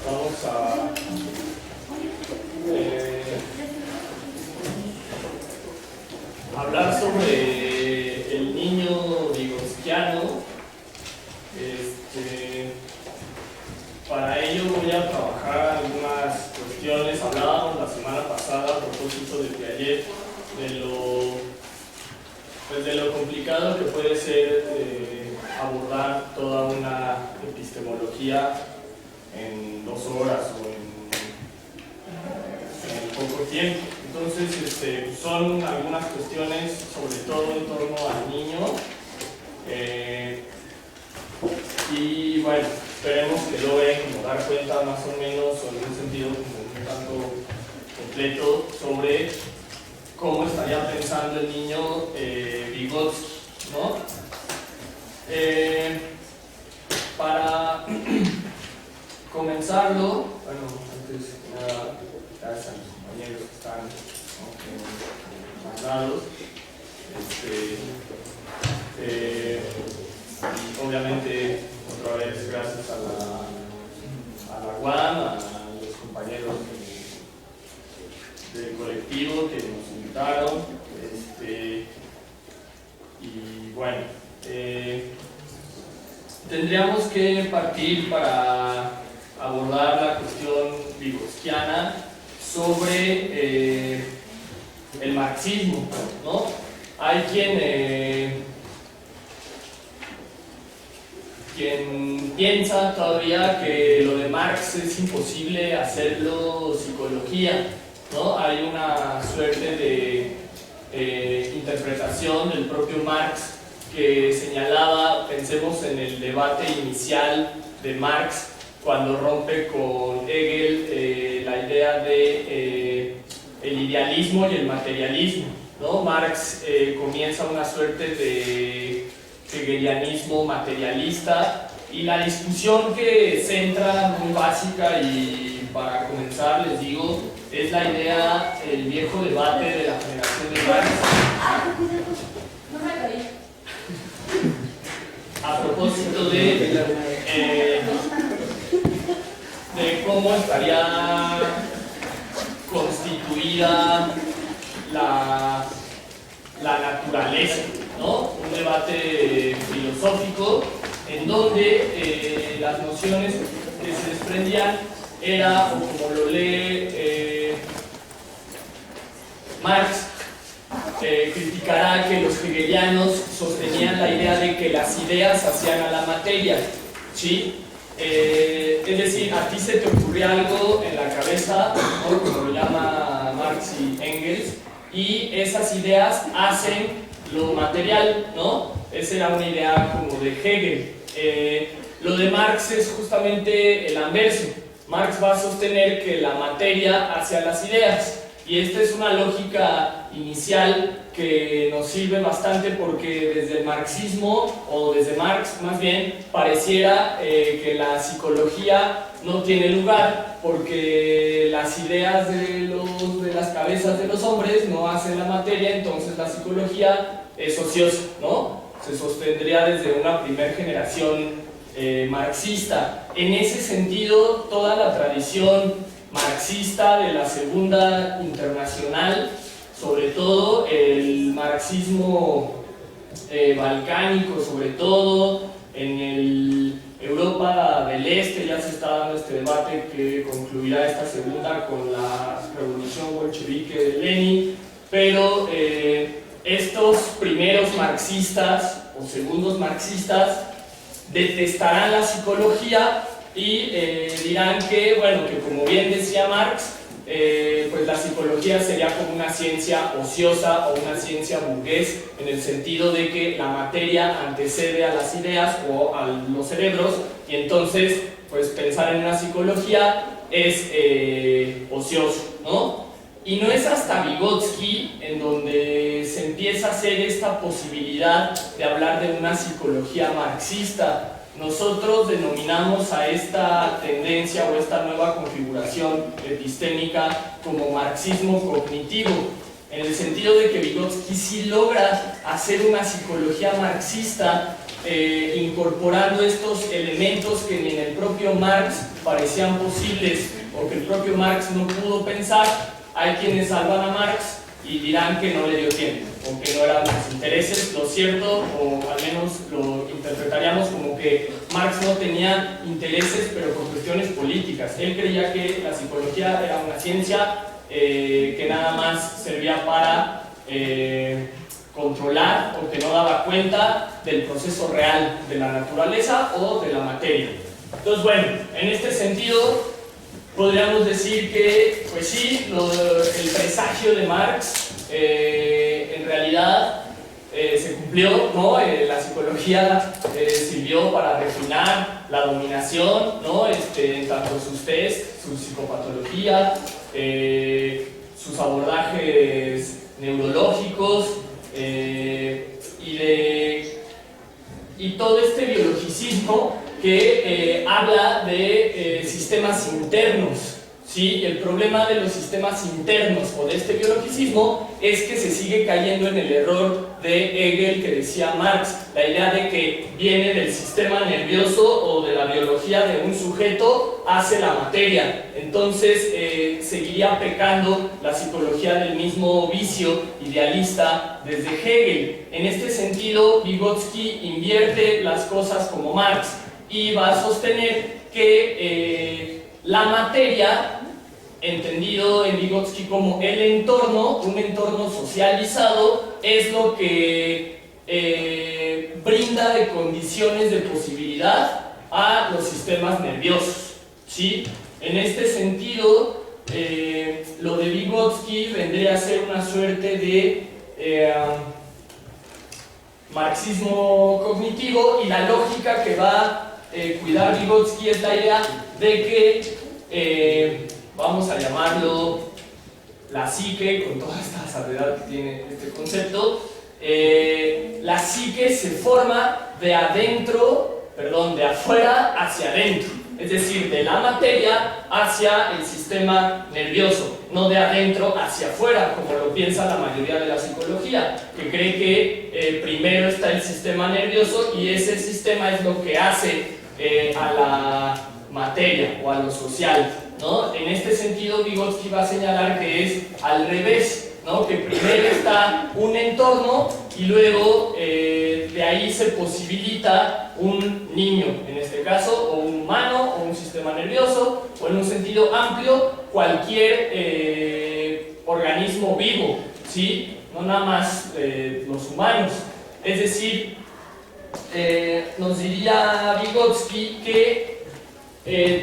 vamos a hablar sobre el niño vygotskiano. Para ello voy a trabajar algunas cuestiones. Hablábamos la semana pasada a propósito de Piaget de lo complicado que puede ser abordar toda una epistemología en 2 horas o en poco tiempo. Entonces son algunas cuestiones sobre todo en torno al niño, y bueno, esperemos que logren dar cuenta más o menos, o en un sentido como un tanto completo, sobre cómo estaría pensando el niño Vygotsky, ¿no? Para comenzarlo, bueno, antes que nada, gracias a mis compañeros que están mandados, y obviamente otra vez gracias a la UAM, a los compañeros del colectivo que nos invitaron, y bueno, tendríamos que partir para abordar la cuestión vygotskiana sobre el marxismo, ¿no? Hay quien piensa todavía que lo de Marx es imposible hacerlo psicología, ¿no? Hay una suerte de interpretación del propio Marx que señalaba, pensemos en el debate inicial de Marx cuando rompe con Hegel la idea de el idealismo y el materialismo, ¿no? Marx comienza una suerte de hegelianismo materialista, y la discusión que centra, muy básica y para comenzar les digo, es la idea, el viejo debate de la generación de Marx. A propósito de cómo estaría constituida la naturaleza, ¿no? Un debate filosófico en donde las nociones que se desprendían era, o como lo lee Marx, criticará que los hegelianos sostenían la idea de que las ideas hacían a la materia, ¿sí? Es decir, a ti se te ocurrió algo en la cabeza, ¿no? Como lo llama Marx y Engels, y esas ideas hacen lo material, ¿no? Esa era una idea como de Hegel. Lo de Marx es justamente el anverso. Marx va a sostener que la materia hace a las ideas, y esta es una lógica inicial que nos sirve bastante porque desde el marxismo, o desde Marx más bien, pareciera que la psicología no tiene lugar porque las ideas de las cabezas de los hombres no hacen la materia, entonces la psicología es ociosa, ¿no? Se sostendría desde una primera generación marxista. En ese sentido, toda la tradición marxista de la Segunda Internacional, sobre todo el marxismo balcánico, sobre todo en el Europa del Este, ya se está dando este debate que concluirá esta segunda con la revolución bolchevique de Lenin, pero estos primeros marxistas o segundos marxistas detestarán la psicología y dirán que, bueno, que como bien decía Marx, pues la psicología sería como una ciencia ociosa o una ciencia burgués, en el sentido de que la materia antecede a las ideas o a los cerebros, y entonces pues pensar en una psicología es ocioso, ¿no? Y no es hasta Vygotsky en donde se empieza a hacer esta posibilidad de hablar de una psicología marxista. Nosotros denominamos a esta tendencia o esta nueva configuración epistémica como marxismo cognitivo, en el sentido de que Vygotsky sí logra hacer una psicología marxista incorporando estos elementos que ni en el propio Marx parecían posibles o que el propio Marx no pudo pensar. Hay quienes salvan a Marx y dirán que no le dio tiempo o que no eran sus intereses. Lo cierto, o al menos lo interpretaríamos como que Marx no tenía intereses, pero por cuestiones políticas. Él creía que la psicología era una ciencia que nada más servía para controlar o que no daba cuenta del proceso real de la naturaleza o de la materia. Entonces, bueno, en este sentido podríamos decir que, pues sí, el presagio de Marx en realidad se cumplió, ¿no? La psicología sirvió para refinar la dominación, ¿no? Tanto sus test, su psicopatología, sus abordajes neurológicos y todo este biologicismo que habla de sistemas internos, ¿sí? El problema de los sistemas internos o de este biologicismo es que se sigue cayendo en el error de Hegel que decía Marx, la idea de que viene del sistema nervioso o de la biología de un sujeto hacia la materia. Entonces seguiría pecando la psicología del mismo vicio idealista desde Hegel. En este sentido, Vygotsky invierte las cosas como Marx y va a sostener que la materia, entendido en Vygotsky como el entorno, un entorno socializado, es lo que brinda de condiciones de posibilidad a los sistemas nerviosos, ¿sí? En este sentido, lo de Vygotsky vendría a ser una suerte de marxismo cognitivo, y la lógica que va a cuidar Vygotsky es la idea de que vamos a llamarlo la psique, con toda esta salvedad que tiene este concepto. La psique se forma de afuera hacia adentro, es decir, de la materia hacia el sistema nervioso, no de adentro hacia afuera, como lo piensa la mayoría de la psicología, que cree que primero está el sistema nervioso y ese sistema es lo que hace a la materia o a lo social, ¿no? En este sentido, Vygotsky va a señalar que es al revés, ¿no? Que primero está un entorno y luego de ahí se posibilita un niño, en este caso, o un humano, o un sistema nervioso, o en un sentido amplio, cualquier organismo vivo, ¿sí? No nada más los humanos. Es decir, nos diría Vygotsky que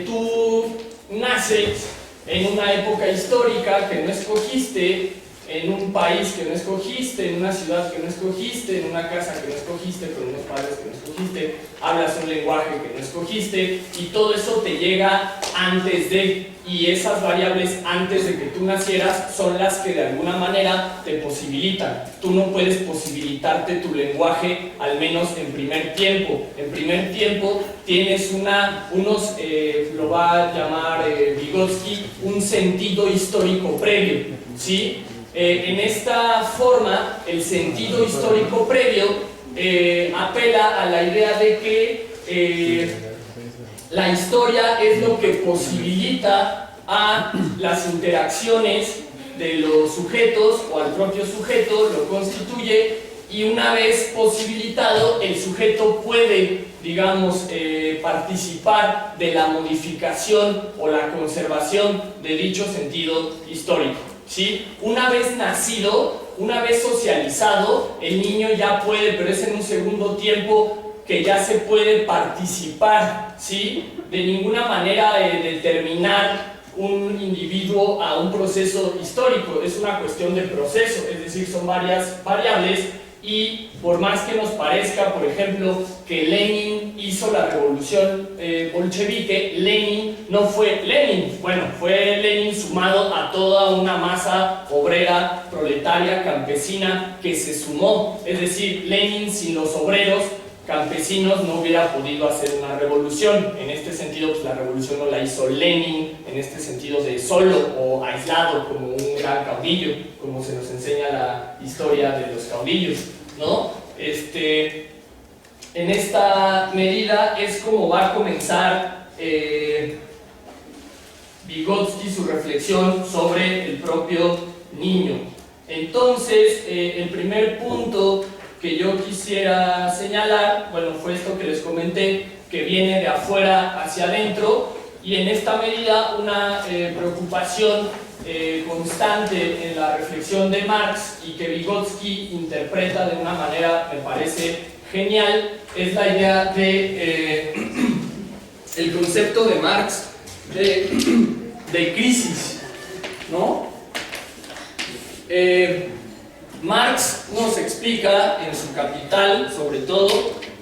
tú naces en una época histórica que no escogiste, en un país que no escogiste, en una ciudad que no escogiste, en una casa que no escogiste, con unos padres que no escogiste, hablas un lenguaje que no escogiste, y todo eso te llega antes de, y esas variables antes de que tú nacieras son las que de alguna manera te posibilitan. Tú no puedes posibilitarte tu lenguaje, al menos en primer tiempo. En primer tiempo tienes lo va a llamar Vygotsky, un sentido histórico previo, ¿sí? En esta forma, el sentido histórico previo apela a la idea de que la historia es lo que posibilita a las interacciones de los sujetos o al propio sujeto, lo constituye, y una vez posibilitado, el sujeto puede, digamos, participar de la modificación o la conservación de dicho sentido histórico, ¿sí? Una vez nacido, una vez socializado, el niño ya puede, pero es en un segundo tiempo que ya se puede participar, ¿sí? De ninguna manera determinar un individuo a un proceso histórico, es una cuestión de proceso, es decir, son varias variables. Y por más que nos parezca, por ejemplo, que Lenin hizo la revolución bolchevique, Lenin no fue Lenin, bueno, fue Lenin sumado a toda una masa obrera, proletaria, campesina que se sumó. Es decir, Lenin sin los obreros campesinos no hubiera podido hacer una revolución. En este sentido, pues la revolución no la hizo Lenin, en este sentido de solo o aislado como un gran caudillo, como se nos enseña la historia de los caudillos, ¿no? en esta medida es como va a comenzar Vygotsky su reflexión sobre el propio niño. Entonces, el primer punto que yo quisiera señalar, bueno, fue esto que les comenté, que viene de afuera hacia adentro, y en esta medida una preocupación constante en la reflexión de Marx y que Vygotsky interpreta de una manera, me parece, genial, es la idea de el concepto de Marx de crisis, ¿no? Marx nos explica en su Capital, sobre todo,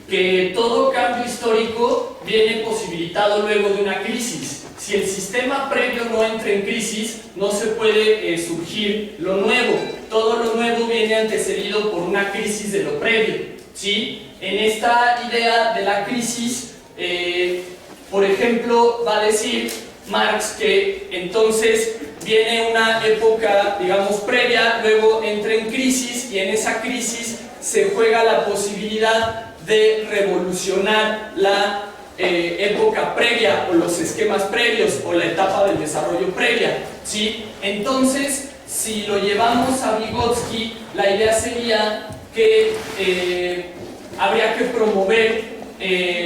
que todo cambio histórico viene posibilitado luego de una crisis. Si el sistema previo no entra en crisis, no se puede surgir lo nuevo. Todo lo nuevo viene antecedido por una crisis de lo previo, ¿sí? En esta idea de la crisis, por ejemplo, va a decir Marx que entonces viene una época, digamos, previa, luego entra en crisis y en esa crisis se juega la posibilidad de revolucionar la época previa o los esquemas previos o la etapa del desarrollo previa, ¿sí? Entonces, si lo llevamos a Vygotsky, la idea sería que habría que promover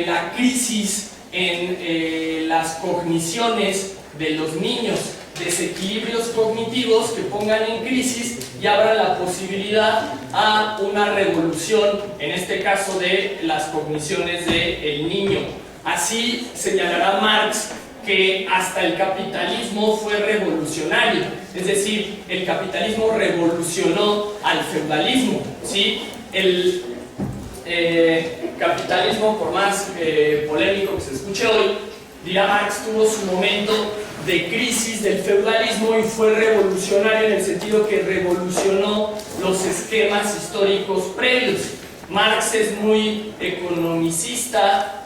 la crisis en las cogniciones de los niños, desequilibrios cognitivos que pongan en crisis y abran la posibilidad a una revolución, en este caso de las cogniciones del niño. Así señalará Marx que hasta el capitalismo fue revolucionario, es decir, el capitalismo revolucionó al feudalismo, ¿sí? El capitalismo, por más polémico que se escuche hoy, dirá Marx, tuvo su momento de crisis del feudalismo y fue revolucionario en el sentido que revolucionó los esquemas históricos previos. Marx es muy economicista,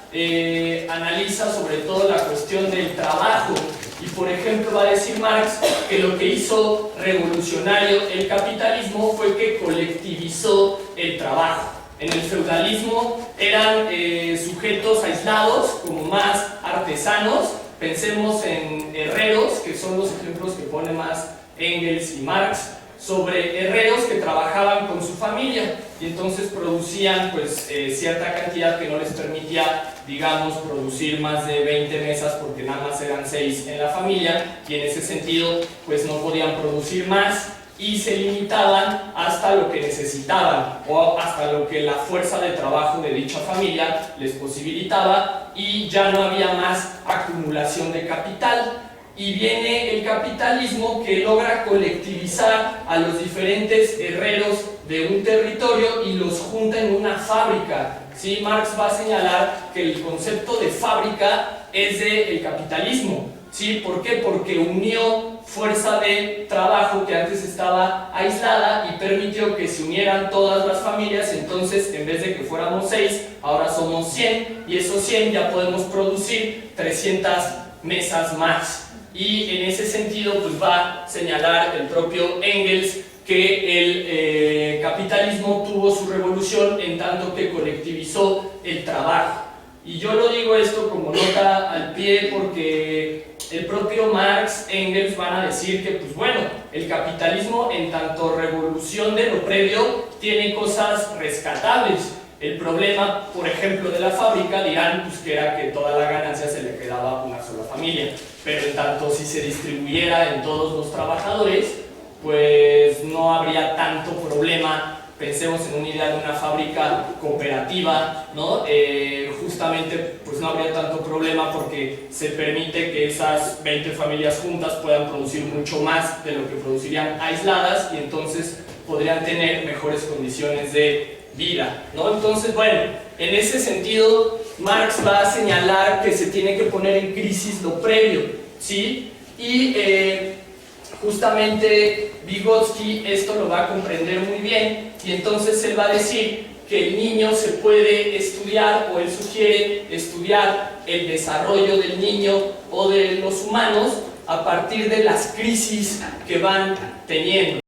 analiza sobre todo la cuestión del trabajo y, por ejemplo, va a decir Marx que lo que hizo revolucionario el capitalismo fue que colectivizó el trabajo. En el feudalismo eran sujetos aislados, como más artesanos. Pensemos en herreros, que son los ejemplos que pone más Engels y Marx, sobre herreros que trabajaban con su familia y entonces producían pues cierta cantidad que no les permitía, digamos, producir más de 20 mesas porque nada más eran 6 en la familia y en ese sentido pues no podían producir más y se limitaban hasta lo que necesitaban o hasta lo que la fuerza de trabajo de dicha familia les posibilitaba y ya no había más acumulación de capital. Y viene el capitalismo que logra colectivizar a los diferentes herreros de un territorio y los junta en una fábrica, ¿sí? Marx va a señalar que el concepto de fábrica es del capitalismo, ¿sí? ¿Por qué? Porque unió fuerza de trabajo que antes estaba aislada y permitió que se unieran todas las familias. Entonces, en vez de que fuéramos 6, ahora somos 100 y esos 100 ya podemos producir 300 mesas más. Y en ese sentido pues va a señalar el propio Engels que el capitalismo tuvo su revolución en tanto que colectivizó el trabajo. Y yo lo digo esto como nota al pie porque el propio Marx, Engels van a decir que pues bueno, el capitalismo en tanto revolución de lo previo tiene cosas rescatables. El problema, por ejemplo, de la fábrica, dirán pues, que era que toda la ganancia se le quedaba a una sola familia. Pero en tanto si se distribuyera en todos los trabajadores, pues no habría tanto problema. Pensemos en una idea de una fábrica cooperativa, ¿no? Justamente pues no habría tanto problema porque se permite que esas 20 familias juntas puedan producir mucho más de lo que producirían aisladas y entonces podrían tener mejores condiciones de vida, ¿no? Entonces, bueno, en ese sentido Marx va a señalar que se tiene que poner en crisis lo previo, ¿sí? Y justamente Vygotsky esto lo va a comprender muy bien y entonces él va a decir que el niño se puede estudiar, o él sugiere estudiar el desarrollo del niño o de los humanos a partir de las crisis que van teniendo.